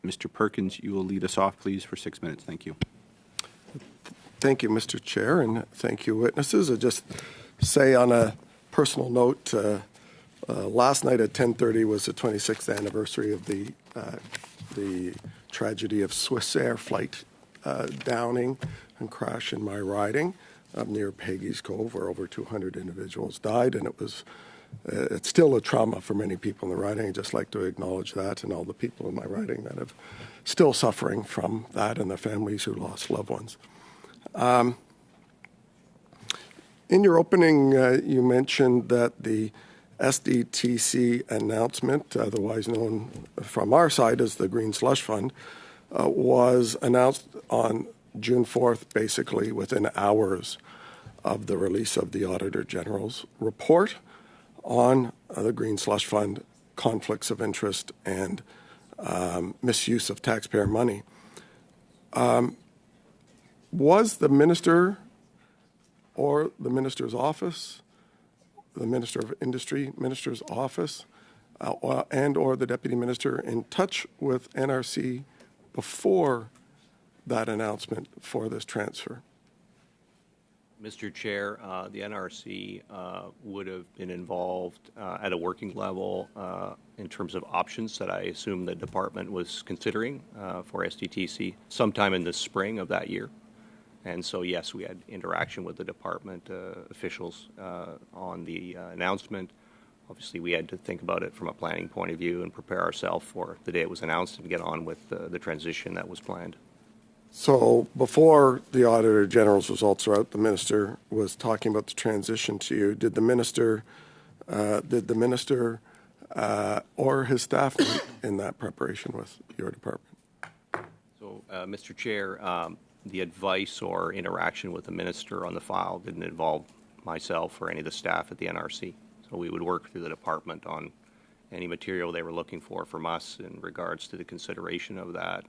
Mr. Perkins, you will lead us off, please, for 6 minutes. Thank you. Thank you, Mr. Chair, and thank you, witnesses. I just say on a personal note, last night at 10:30 was the 26th anniversary of the tragedy of Swissair flight downing and crash in my riding up near Peggy's Cove, where over 200 individuals died, and it's still a trauma for many people in the riding. I'd just like to acknowledge that and all the people in my riding that are still suffering from that and the families who lost loved ones. In your opening, you mentioned that the SDTC announcement, otherwise known from our side as the Green Slush Fund, was announced on June 4th, basically within hours of the release of the Auditor General's report on the Green Slush Fund, conflicts of interest, and misuse of taxpayer money. Was the Minister or the Minister's office, the Minister of Industry, Minister's office, and or the Deputy Minister in touch with NRC before that announcement for this transfer? Mr. Chair, the NRC would have been involved at a working level in terms of options that I assume the department was considering for SDTC sometime in the spring of that year. And so, yes, we had interaction with the department officials on the announcement. Obviously, we had to think about it from a planning point of view and prepare ourselves for the day it was announced and get on with the transition that was planned. So before the Auditor General's results are out, the Minister was talking about the transition to you. Did the Minister or his staff meet in that preparation with your department? So, Mr. Chair, the advice or interaction with the Minister on the file didn't involve myself or any of the staff at the NRC. So we would work through the department on any material they were looking for from us in regards to the consideration of that.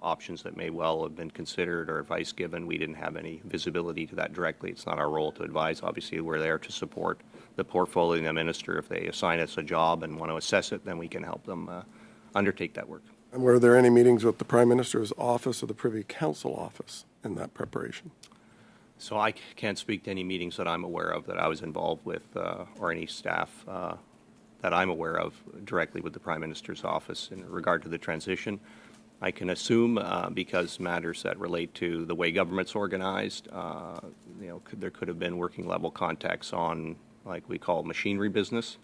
Options that may well have been considered or advice given. We didn't have any visibility to that directly. It's not our role to advise. Obviously, we're there to support the portfolio and the Minister. If they assign us a job and want to assess it, then we can help them undertake that work. And were there any meetings with the Prime Minister's office or the Privy Council office in that preparation? So I can't speak to any meetings that I'm aware of that I was involved with or any staff that I'm aware of directly with the Prime Minister's office in regard to the transition. I can assume because matters that relate to the way government's organized, there could have been working level contacts on, like we call machinery business,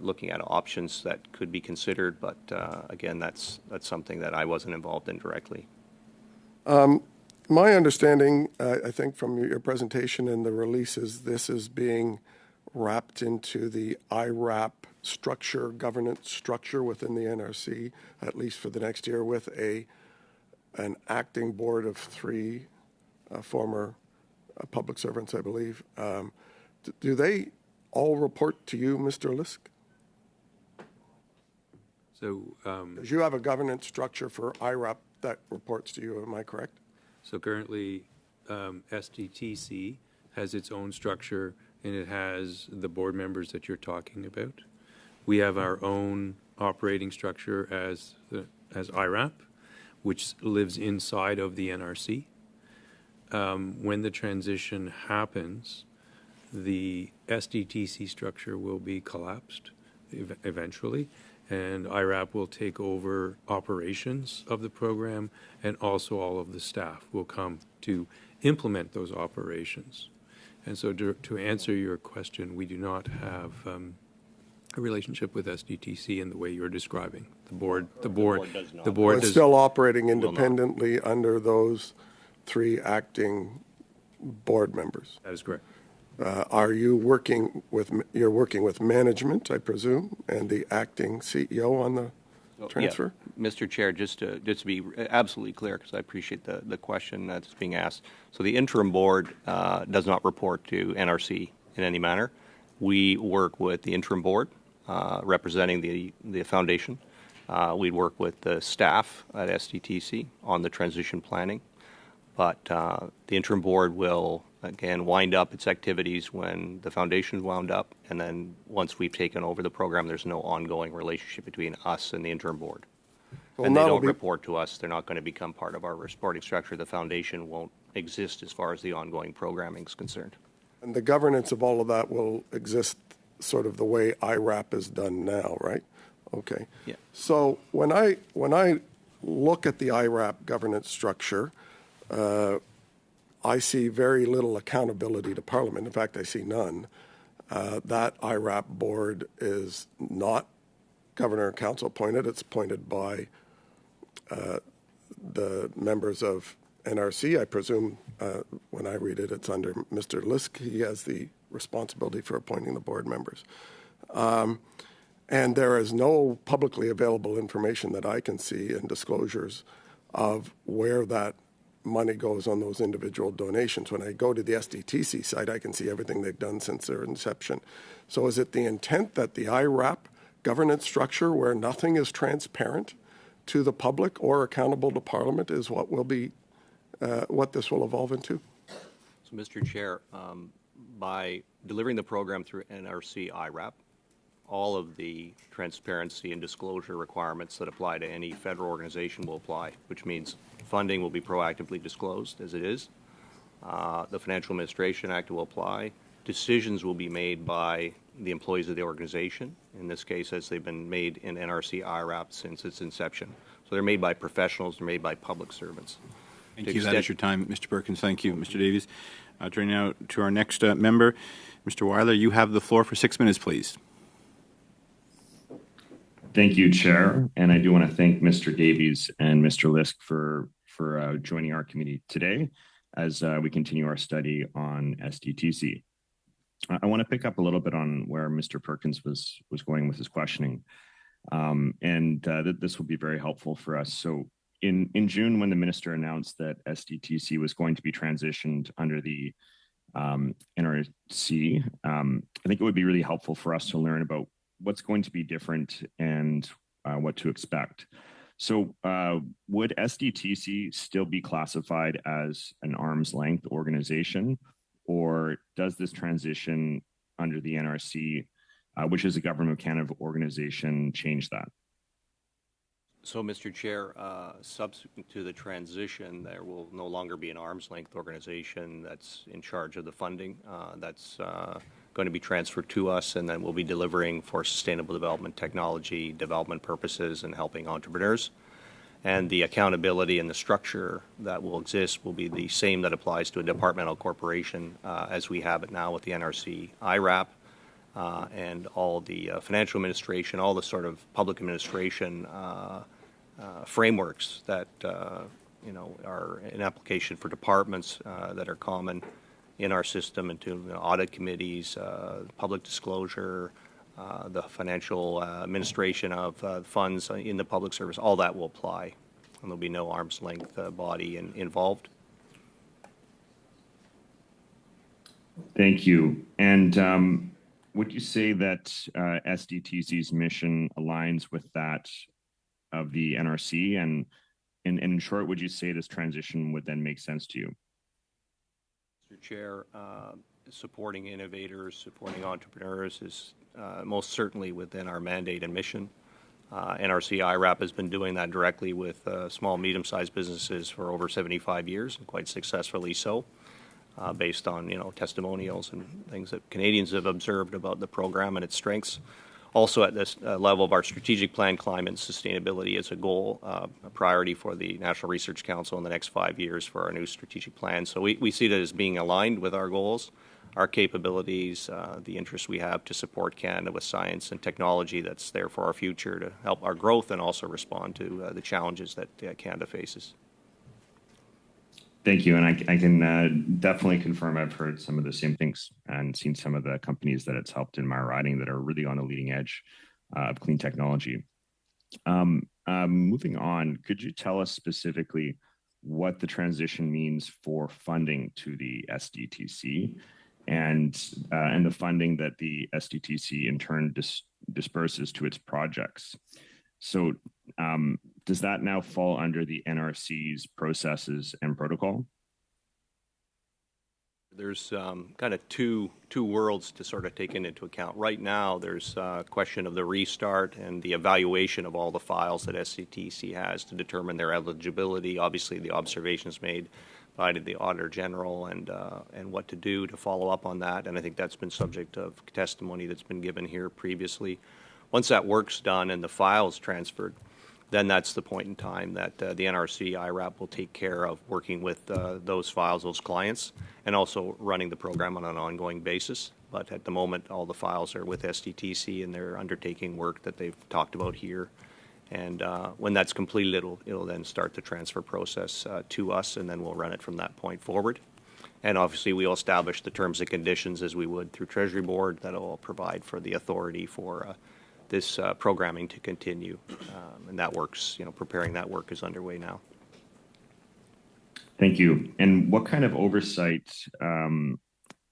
looking at options that could be considered. But again, that's something that I wasn't involved in directly. My understanding, I think from your presentation and the releases, this is being wrapped into the IRAP structure, governance structure within the NRC, at least for the next year, with an acting board of 3 former public servants, I believe. Do they all report to you, Mr. Lisk? So, because you have a governance structure for IRAP that reports to you, am I correct? So currently, SDTC has its own structure, and it has the board members that you're talking about. We have our own operating structure as IRAP, which lives inside of the NRC. When the transition happens, the SDTC structure will be collapsed eventually, and IRAP will take over operations of the program, and also all of the staff will come to implement those operations. And so to answer your question, we do not have a relationship with SDTC in the way you're describing. The board It's still operating independently under those 3 acting board members. That is correct. Are you working with management, I presume, and the acting CEO on the transfer? Yeah. Mr. Chair, just to be absolutely clear, because I appreciate the question that's being asked. So the interim board does not report to NRC in any manner. We work with the interim board representing the foundation. We work with the staff at SDTC on the transition planning. But the interim board will, again, wind up its activities when the foundation's wound up. And then once we've taken over the program, there's no ongoing relationship between us and the interim board. And they that'll don't be- report to us. They're not going to become part of our reporting structure. The foundation won't exist as far as the ongoing programming is concerned. And the governance of all of that will exist sort of the way IRAP is done now, right? Okay. Yeah. So when I look at the IRAP governance structure, I see very little accountability to Parliament. In fact, I see none. That IRAP board is not governor and council appointed. It's appointed by the members of NRC. I presume when I read it, it's under Mr. Lisk. He has the responsibility for appointing the board members. And there is no publicly available information that I can see in disclosures of where that money goes on those individual donations. When I go to the SDTC site, I can see everything they've done since their inception. So is it the intent that the IRAP governance structure, where nothing is transparent to the public or accountable to Parliament, is what will be what this will evolve into? So, Mr. Chair, by delivering the program through NRC IRAP, all of the transparency and disclosure requirements that apply to any federal organization will apply, which means funding will be proactively disclosed as it is. The Financial Administration Act will apply. Decisions will be made by the employees of the organization, in this case, as they've been made in NRC IRAP since its inception. So they're made by professionals, they're made by public servants. Thank you. That is your time, Mr. Perkins. Thank you, Mr. Davies. Turning now to our next member, Mr. Weiler, you have the floor for 6 minutes, please. Thank you, Chair. And I do want to thank Mr. Davies and Mr. Lisk for joining our committee today as we continue our study on SDTC. I want to pick up a little bit on where Mr. Perkins was going with his questioning. This will be very helpful for us. So in June, when the minister announced that SDTC was going to be transitioned under the NRC, I think it would be really helpful for us to learn about what's going to be different and what to expect. So would SDTC still be classified as an arm's length organization, or does this transition under the NRC, which is a Government of Canada organization, change that? So, Mr. Chair, subsequent to the transition, there will no longer be an arm's length organization that's in charge of the funding. That's going to be transferred to us, and then we'll be delivering for sustainable development technology development purposes and helping entrepreneurs. And the accountability and the structure that will exist will be the same that applies to a departmental corporation as we have it now with the NRC IRAP and all the financial administration, all the sort of public administration frameworks that are in application for departments that are common in our system, into audit committees, public disclosure, the financial administration of funds in the public service. All that will apply, and there'll be no arm's length body involved. Thank you. And would you say that SDTC's mission aligns with that of the NRC? And in short, would you say this transition would then make sense to you? Mr. Chair, supporting innovators, supporting entrepreneurs is most certainly within our mandate and mission. NRC IRAP has been doing that directly with small, medium-sized businesses for over 75 years, and quite successfully so, based on testimonials and things that Canadians have observed about the program and its strengths. Also, at this level of our strategic plan, climate and sustainability is a goal, a priority for the National Research Council in the next 5 years for our new strategic plan. So we see that as being aligned with our goals, our capabilities, the interests we have to support Canada with science and technology that's there for our future to help our growth and also respond to the challenges that Canada faces. Thank you. And I can definitely confirm I've heard some of the same things and seen some of the companies that it's helped in my riding that are really on the leading edge of clean technology. Moving on, could you tell us specifically what the transition means for funding to the SDTC and the funding that the SDTC in turn disperses to its projects? So does that now fall under the NRC's processes and protocol? there's kind of two worlds to sort of take into account. Right now, there's a question of the restart and the evaluation of all the files that SDTC has to determine their eligibility. Obviously, the observations made by the Auditor General and what to do to follow up on that. And I think that's been subject of testimony that's been given here previously. Once that work's done and the file's transferred, then that's the point in time that the NRC IRAP will take care of working with those files, those clients, and also running the program on an ongoing basis. But at the moment, all the files are with SDTC, and they're undertaking work that they've talked about here. And when that's completed, it'll then start the transfer process to us, and then we'll run it from that point forward. And obviously, we'll establish the terms and conditions as we would through Treasury Board that will provide for the authority for this programming to continue. And that works, preparing that work is underway now. Thank you. And what kind of oversight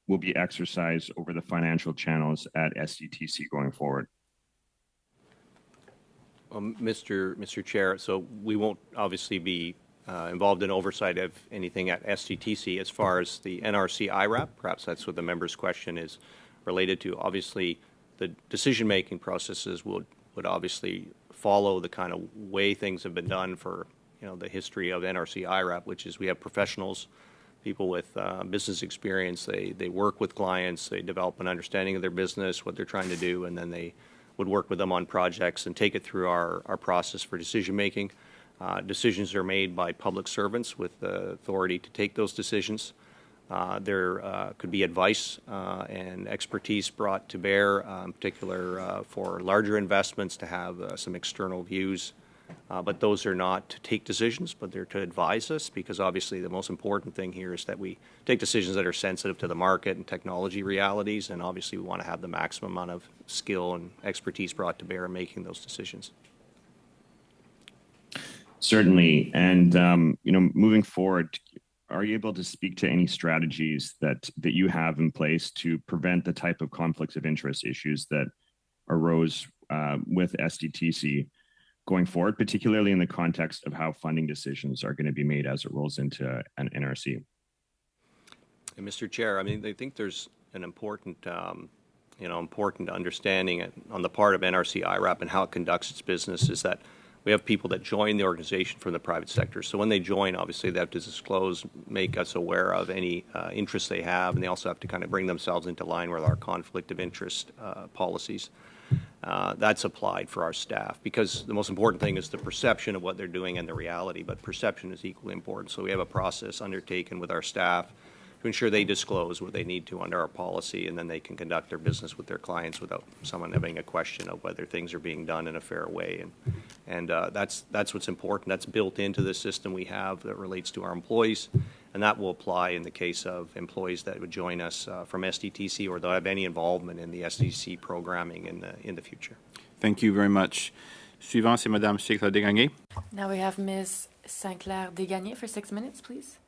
will be exercised over the financial channels at SDTC going forward? Mr. Chair, so we won't obviously be involved in oversight of anything at SDTC as far as the NRC IRAP. Perhaps that's what the member's question is related to. Obviously, the decision-making processes would obviously follow the kind of way things have been done for the history of NRC IRAP, which is we have professionals, people with business experience. They work with clients, they develop an understanding of their business, what they're trying to do, and then they would work with them on projects and take it through our process for decision-making. Decisions are made by public servants with the authority to take those decisions. There could be advice and expertise brought to bear, in particular for larger investments to have some external views. But those are not to take decisions, but they're to advise us, because obviously the most important thing here is that we take decisions that are sensitive to the market and technology realities, and obviously we want to have the maximum amount of skill and expertise brought to bear in making those decisions. Certainly. And, moving forward, are you able to speak to any strategies that you have in place to prevent the type of conflicts of interest issues that arose with SDTC going forward, particularly in the context of how funding decisions are going to be made as it rolls into an NRC? And Mr. Chair, I think there's an important understanding on the part of NRC IRAP and how it conducts its business is that we have people that join the organization from the private sector. So when they join, obviously they have to disclose, make us aware of any interests they have, and they also have to kind of bring themselves into line with our conflict of interest policies. That's applied for our staff, because the most important thing is the perception of what they're doing and the reality, but perception is equally important. So we have a process undertaken with our staff to ensure they disclose what they need to under our policy, and then they can conduct their business with their clients without someone having a question of whether things are being done in a fair way. And that's what's important. That's built into the system we have that relates to our employees, and that will apply in the case of employees that would join us from SDTC or that have any involvement in the SDTC programming in the future. Thank you very much. Suivant, c'est Madame Sinclair Desgagnés. Now we have Ms. Sinclair Desgagnés for 6 minutes, please.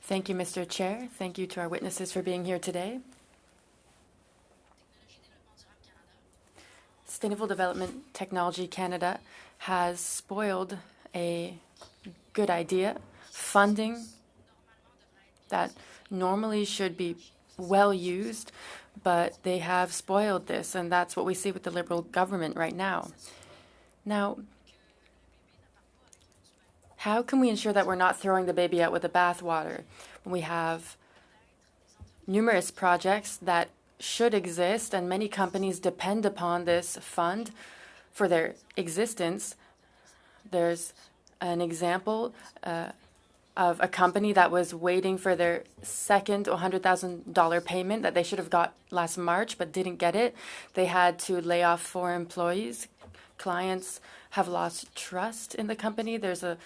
Thank you, Mr. Chair. Thank you to our witnesses for being here today. Sustainable Development Technology Canada has spoiled a good idea, funding that normally should be well used, but they have spoiled this, and that's what we see with the Liberal government right now. Now, how can we ensure that we're not throwing the baby out with the bathwater when we have numerous projects that should exist and many companies depend upon this fund for their existence? There's an example of a company that was waiting for their second $100,000 payment that they should have got last March but didn't get it. They had to lay off 4 employees. Clients have lost trust in the company. There's a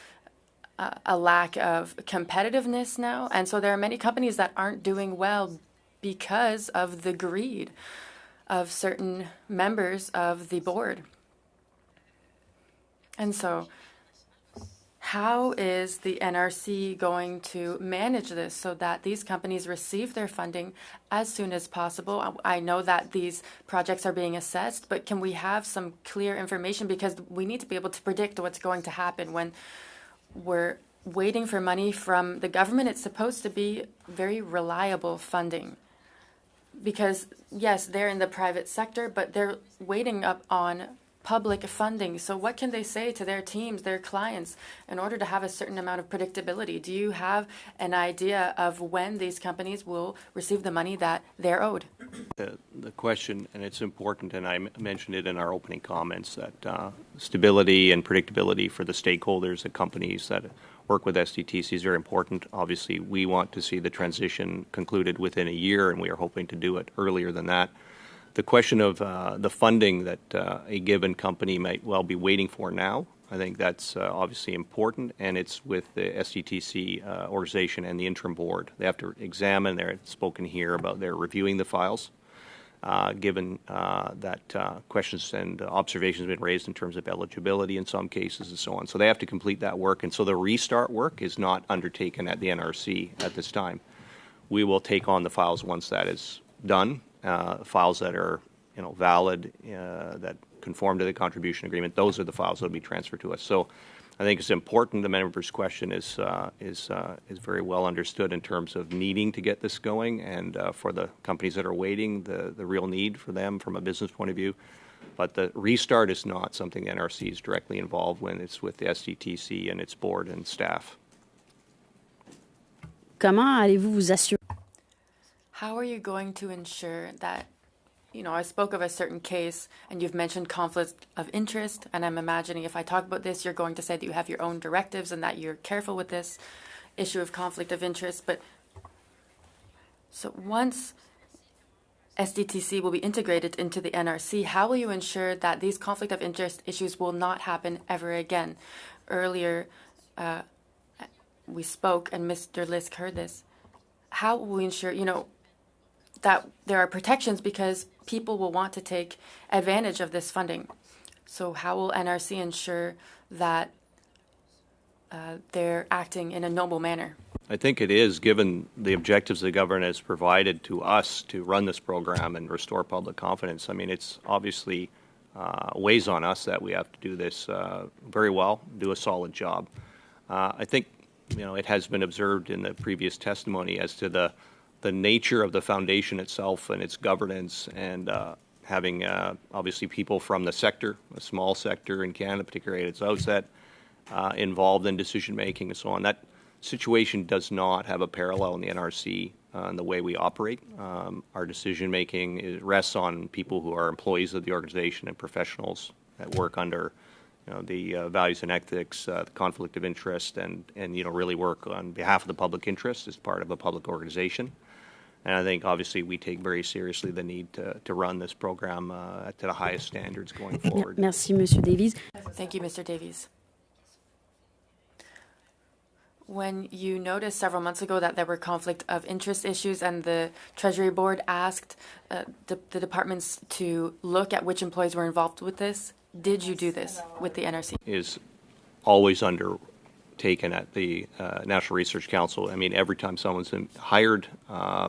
lack of competitiveness now. And so there are many companies that aren't doing well because of the greed of certain members of the board. And so how is the NRC going to manage this so that these companies receive their funding as soon as possible? I know that these projects are being assessed, but can we have some clear information? Because we need to be able to predict what's going to happen when we're waiting for money from the government. It's supposed to be very reliable funding. Because, yes, they're in the private sector, but they're waiting up on public funding. So what can they say to their teams, their clients, in order to have a certain amount of predictability? Do you have an idea of when these companies will receive the money that they're owed? The question, and it's important, and I mentioned it in our opening comments, that stability and predictability for the stakeholders, the companies that work with SDTC is very important. Obviously, we want to see the transition concluded within a year, and we are hoping to do it earlier than that. The question of the funding that a given company might well be waiting for now, I think that's obviously important, and it's with the SDTC organization and the interim board. They have to examine, they're spoken here about their reviewing the files, given that questions and observations have been raised in terms of eligibility in some cases and so on. So they have to complete that work, and so the restart work is not undertaken at the NRC at this time. We will take on the files once that is done. Files that are, valid, that conform to the contribution agreement. Those are the files that will be transferred to us. So, I think it's important. The member's question is very well understood in terms of needing to get this going, and for the companies that are waiting, the real need for them from a business point of view. But the restart is not something the NRC is directly involved when it's with the SDTC and its board and staff. Comment allez-vous vous assurer? How are you going to ensure that, I spoke of a certain case and you've mentioned conflict of interest, and I'm imagining if I talk about this, you're going to say that you have your own directives and that you're careful with this issue of conflict of interest. But so once SDTC will be integrated into the NRC, how will you ensure that these conflict of interest issues will not happen ever again? Earlier, we spoke and Mr. Lisk heard this. How will we ensure, that there are protections because people will want to take advantage of this funding? So how will NRC ensure that they're acting in a noble manner? I think it is, given the objectives the government has provided to us to run this program and restore public confidence. I mean, it's obviously weighs on us that we have to do this very well, do a solid job. I think, it has been observed in the previous testimony as to the nature of the foundation itself and its governance, and having obviously people from the sector, a small sector in Canada, particularly at its outset, involved in decision making and so on. That situation does not have a parallel in the NRC in the way we operate. Our decision making rests on people who are employees of the organization and professionals that work under the values and ethics, the conflict of interest, and really work on behalf of the public interest as part of a public organization. And I think, obviously, we take very seriously the need to run this program to the highest standards going forward. Merci, Monsieur Davies. Thank you, Mr. Davies. When you noticed several months ago that there were conflict of interest issues and the Treasury Board asked the departments to look at which employees were involved with this, did you do this with the NRC? Is always undertaken at the National Research Council. I mean, every time someone's hired,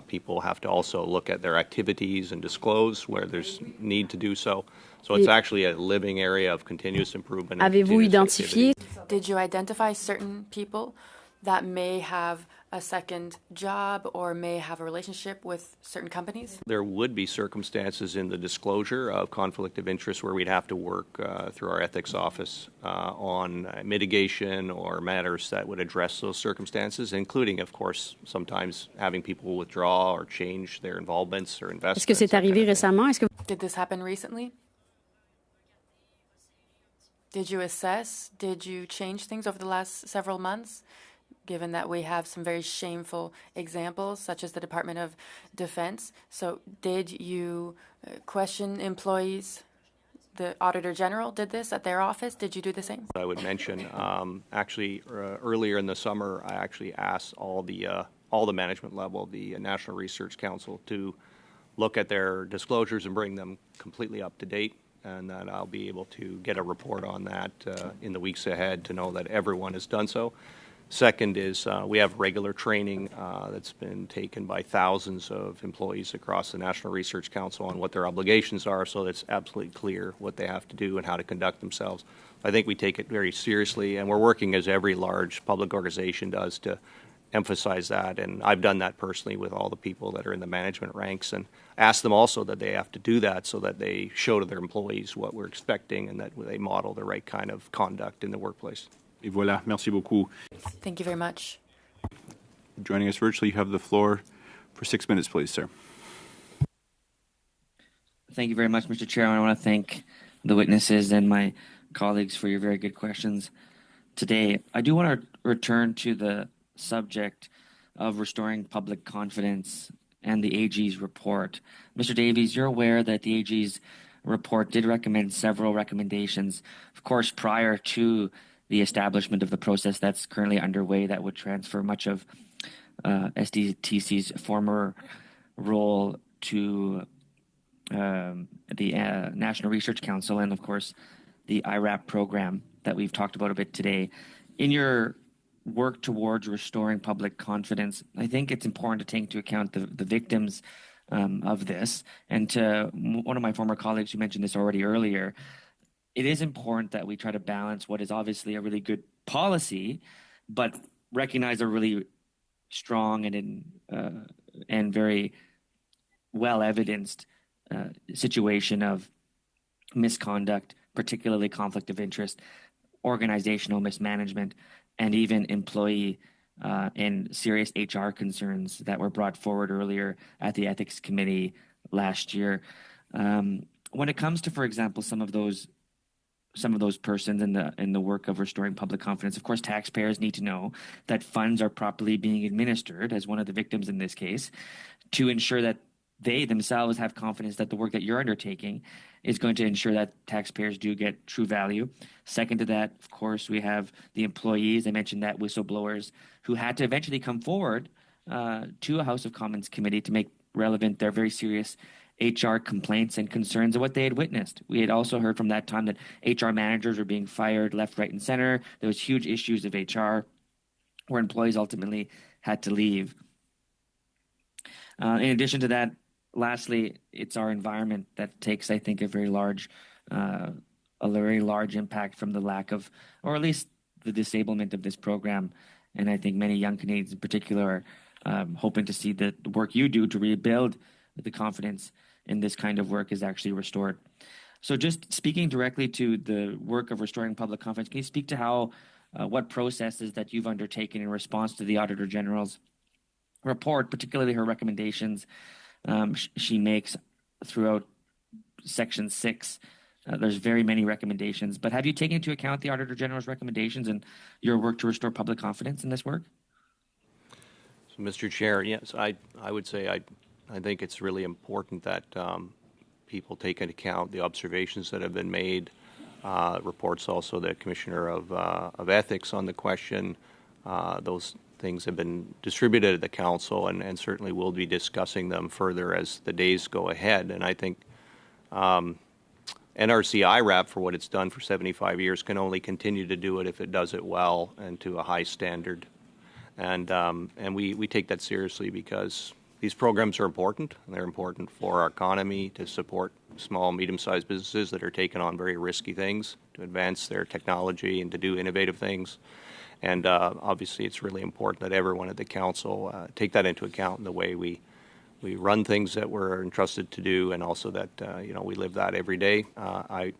people have to also look at their activities and disclose where there's need to do so. So it's actually a living area of continuous improvement. Avez-vous identifié? Did you identify certain people that may have a second job or may have a relationship with certain companies? There would be circumstances in the disclosure of conflict of interest where we'd have to work through our ethics office on mitigation or matters that would address those circumstances, including, of course, sometimes having people withdraw or change their involvements or investments. Est-ce que c'est arrivé récemment? Est-ce que Did this happen recently? Did you assess? Did you change things over the last several months? Given that we have some very shameful examples, such as the Department of Defense. So did you question employees? The Auditor General did this at their office. Did you do the same? I would mention, earlier in the summer, I actually asked all the management level, the National Research Council, to look at their disclosures and bring them completely up to date. And that I'll be able to get a report on that in the weeks ahead to know that everyone has done so. Second is we have regular training that's been taken by thousands of employees across the National Research Council on what their obligations are, so that it's absolutely clear what they have to do and how to conduct themselves. I think we take it very seriously, and we're working as every large public organization does to emphasize that. And I've done that personally with all the people that are in the management ranks, and ask them also that they have to do that so that they show to their employees what we're expecting and that they model the right kind of conduct in the workplace. Et voilà, merci beaucoup. Thank you very much. Joining us virtually, you have the floor for 6 minutes, please, sir. Thank you very much, Mr. Chair. I want to thank the witnesses and my colleagues for your very good questions today. I do want to return to the subject of restoring public confidence and the AG's report. Mr. Davies, you're aware that the AG's report did recommend several recommendations, of course, prior to the establishment of the process that's currently underway that would transfer much of SDTC's former role to the National Research Council and, of course, the IRAP program that we've talked about a bit today. In your work towards restoring public confidence, I think it's important to take into account the victims of this. And to one of my former colleagues who mentioned this already earlier, it is important that we try to balance what is obviously a really good policy, but recognize a really strong and very well evidenced situation of misconduct, particularly conflict of interest, organizational mismanagement, and even employee and serious HR concerns that were brought forward earlier at the Ethics Committee last year. When it comes to, for example, some of those persons in the work of restoring public confidence, of course, taxpayers need to know that funds are properly being administered, as one of the victims in this case, to ensure that they themselves have confidence that the work that you're undertaking is going to ensure that taxpayers do get true value. Second to that, of course, we have the employees. I mentioned that, whistleblowers who had to eventually come forward to a House of Commons committee to make relevant their very serious HR complaints and concerns of what they had witnessed. We had also heard from that time that HR managers were being fired left, right, and center. There was huge issues of HR where employees ultimately had to leave. In addition to that, lastly, it's our environment that takes, I think, a very large impact from the lack of, or at least the disablement of this program. And I think many young Canadians in particular are hoping to see that the work you do to rebuild the confidence in this kind of work is actually restored. So just speaking directly to the work of restoring public confidence, can you speak to how, what processes that you've undertaken in response to the Auditor General's report, particularly her recommendations she makes throughout Section 6? There's very many recommendations, but have you taken into account the Auditor General's recommendations and your work to restore public confidence in this work? So, Mr. Chair, yes, I would say I think it's really important that people take into account the observations that have been made. Reports also the Commissioner of Ethics on the question. Those things have been distributed at the Council, and certainly we'll be discussing them further as the days go ahead. And I think NRC IRAP, for what it's done for 75 years, can only continue to do it if it does it well and to a high standard. And we take that seriously because these programs are important, and they're important for our economy to support small, medium-sized businesses that are taking on very risky things to advance their technology and to do innovative things. And obviously, it's really important that everyone at the Council take that into account in the way we run things that we're entrusted to do, and also that we live that every day. I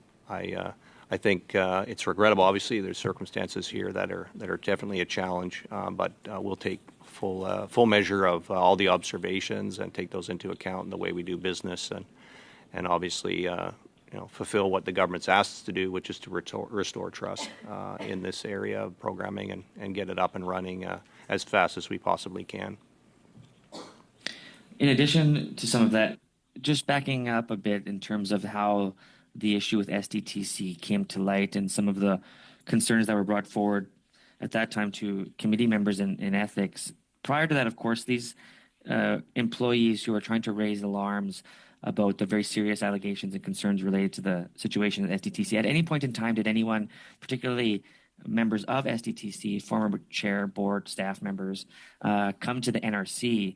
think it's regrettable. Obviously, there's circumstances here that are definitely a challenge, but we'll take full measure of all the observations and take those into account in the way we do business, and obviously fulfill what the government's asked us to do, which is to restore trust in this area of programming and get it up and running as fast as we possibly can. In addition to some of that, just backing up a bit in terms of how the issue with SDTC came to light and some of the concerns that were brought forward at that time to committee members in ethics. Prior to that, of course, these employees who are trying to raise alarms about the very serious allegations and concerns related to the situation at SDTC. At any point in time, did anyone, particularly members of SDTC, former chair, board, staff members, come to the NRC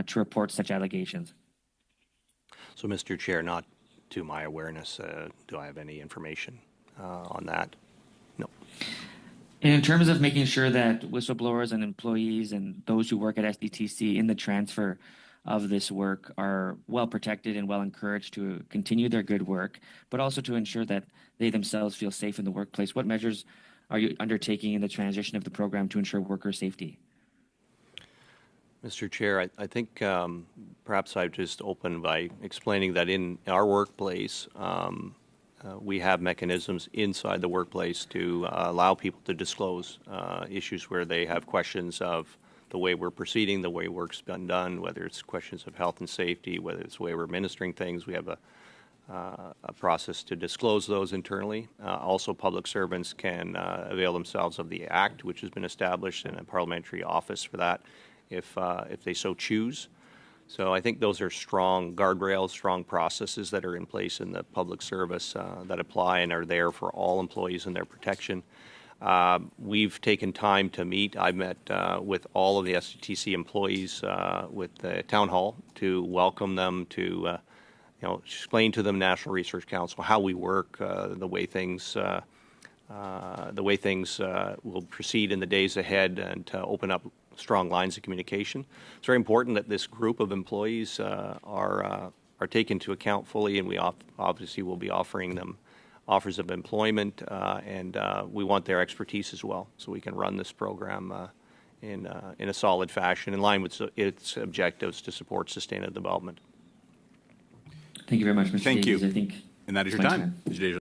to report such allegations? So, Mr. Chair, not to my awareness, do I have any information on that. And in terms of making sure that whistleblowers and employees and those who work at SDTC in the transfer of this work are well protected and well encouraged to continue their good work, but also to ensure that they themselves feel safe in the workplace, what measures are you undertaking in the transition of the program to ensure worker safety? Mr. Chair, I think perhaps I've just opened by explaining that in our workplace, we have mechanisms inside the workplace to allow people to disclose issues where they have questions of the way we're proceeding, the way work's been done, whether it's questions of health and safety, whether it's the way we're administering things. We have a process to disclose those internally. Also, public servants can avail themselves of the Act, which has been established in a parliamentary office for that, if they so choose. So I think those are strong guardrails, strong processes that are in place in the public service that apply and are there for all employees and their protection. We've taken time to meet. I've met with all of the SDTC employees with the town hall to welcome them, to explain to them National Research Council how we work, the way things will proceed in the days ahead, and to open up strong lines of communication. It's very important that this group of employees are taken into account fully, and we obviously will be offering them offers of employment, and we want their expertise as well, so we can run this program in a solid fashion in line with its objectives to support sustainable development. Thank you very much, Mr. Thank Davies. you. I think And that is your my time, Mr. Deja.